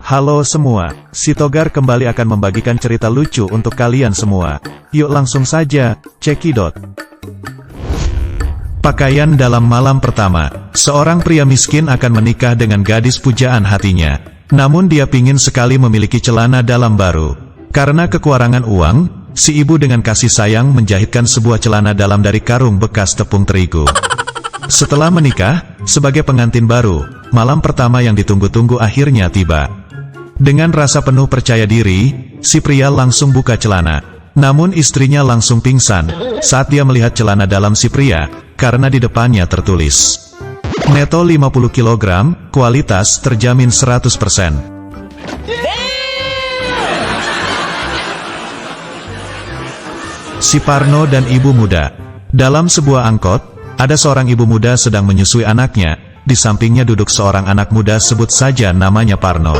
Halo semua, si Togar kembali akan membagikan cerita lucu untuk kalian semua. Yuk langsung saja, cekidot. Pakaian dalam malam pertama. Seorang pria miskin akan menikah dengan gadis pujaan hatinya. Namun dia pingin sekali memiliki celana dalam baru. Karena kekurangan uang, si ibu dengan kasih sayang menjahitkan sebuah celana dalam dari karung bekas tepung terigu. Setelah menikah, sebagai pengantin baru, malam pertama yang ditunggu-tunggu akhirnya tiba. Dengan rasa penuh percaya diri, si pria langsung buka celana. Namun istrinya langsung pingsan saat dia melihat celana dalam si pria, karena di depannya tertulis neto 50 kg, kualitas terjamin 100%. Si Parno dan ibu muda. Dalam sebuah angkot, ada seorang ibu muda sedang menyusui anaknya. Di sampingnya duduk seorang anak muda, sebut saja namanya Parno.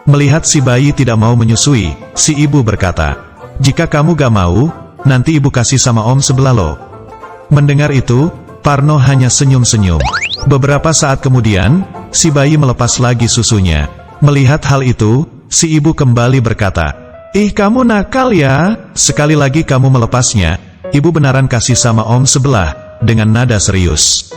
Melihat si bayi tidak mau menyusui, si ibu berkata, "Jika kamu gak mau, nanti ibu kasih sama om sebelah lo." Mendengar itu, Parno hanya senyum-senyum. Beberapa saat kemudian, si bayi melepas lagi susunya. Melihat hal itu, si ibu kembali berkata, "Ih, kamu nakal ya, sekali lagi kamu melepasnya, ibu beneran kasih sama om sebelah," dengan nada serius.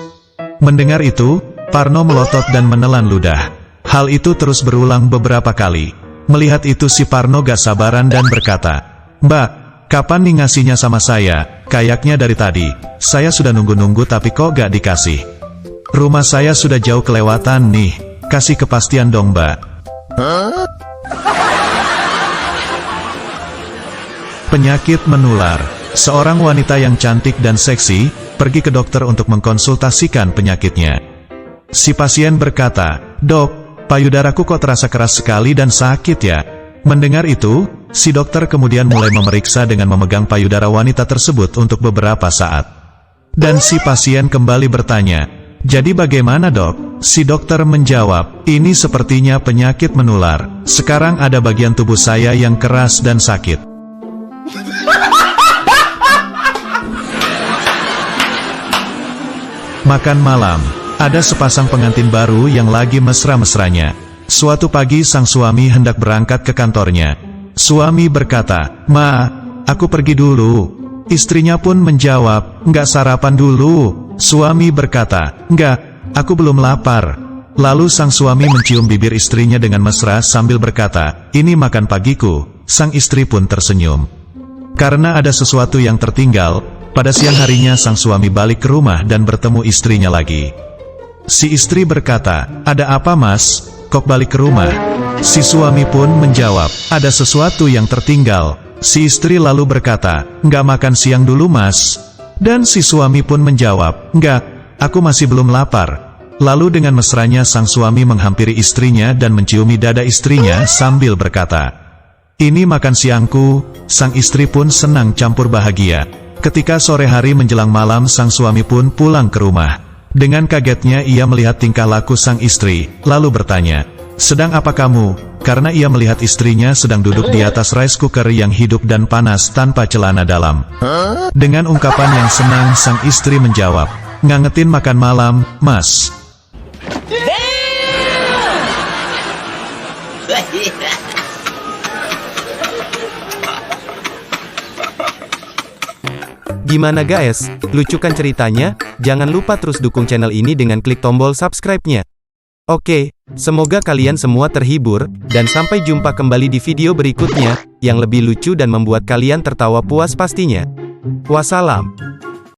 Mendengar itu, Parno melotot dan menelan ludah. Hal itu terus berulang beberapa kali. Melihat itu si Parno gak sabaran dan berkata, "Mbak, kapan nih ngasihnya sama saya? Kayaknya dari tadi, saya sudah nunggu-nunggu tapi kok gak dikasih. Rumah saya sudah jauh kelewatan nih, kasih kepastian dong mbak." Penyakit menular. Seorang wanita yang cantik dan seksi, pergi ke dokter untuk mengkonsultasikan penyakitnya. Si pasien berkata, "Dok, payudaraku kok terasa keras sekali dan sakit ya?" Mendengar itu, si dokter kemudian mulai memeriksa dengan memegang payudara wanita tersebut untuk beberapa saat. Dan si pasien kembali bertanya, "Jadi bagaimana dok?" Si dokter menjawab, "Ini sepertinya penyakit menular. Sekarang ada bagian tubuh saya yang keras dan sakit." Makan malam. Ada sepasang pengantin baru yang lagi mesra-mesranya. Suatu pagi sang suami hendak berangkat ke kantornya. Suami berkata, "Ma, aku pergi dulu." Istrinya pun menjawab, "Nggak sarapan dulu?" Suami berkata, "Nggak, aku belum lapar." Lalu sang suami mencium bibir istrinya dengan mesra sambil berkata, "Ini makan pagiku." Sang istri pun tersenyum. Karena ada sesuatu yang tertinggal, pada siang harinya sang suami balik ke rumah dan bertemu istrinya lagi. Si istri berkata, "Ada apa mas? Kok balik ke rumah?" Si suami pun menjawab, "Ada sesuatu yang tertinggal." Si istri lalu berkata, "Nggak makan siang dulu mas?" Dan si suami pun menjawab, "Nggak, aku masih belum lapar." Lalu dengan mesranya sang suami menghampiri istrinya dan menciumi dada istrinya sambil berkata, "Ini makan siangku." Sang istri pun senang campur bahagia. Ketika sore hari menjelang malam sang suami pun pulang ke rumah. Dengan kagetnya ia melihat tingkah laku sang istri, lalu bertanya, "Sedang apa kamu?" Karena ia melihat istrinya sedang duduk di atas rice cooker yang hidup dan panas tanpa celana dalam. Dengan ungkapan yang senang sang istri menjawab, "Ngangetin makan malam, mas." Gimana guys? Lucu kan ceritanya? Jangan lupa terus dukung channel ini dengan klik tombol subscribe-nya. Oke, semoga kalian semua terhibur, dan sampai jumpa kembali di video berikutnya, yang lebih lucu dan membuat kalian tertawa puas pastinya. Wassalam.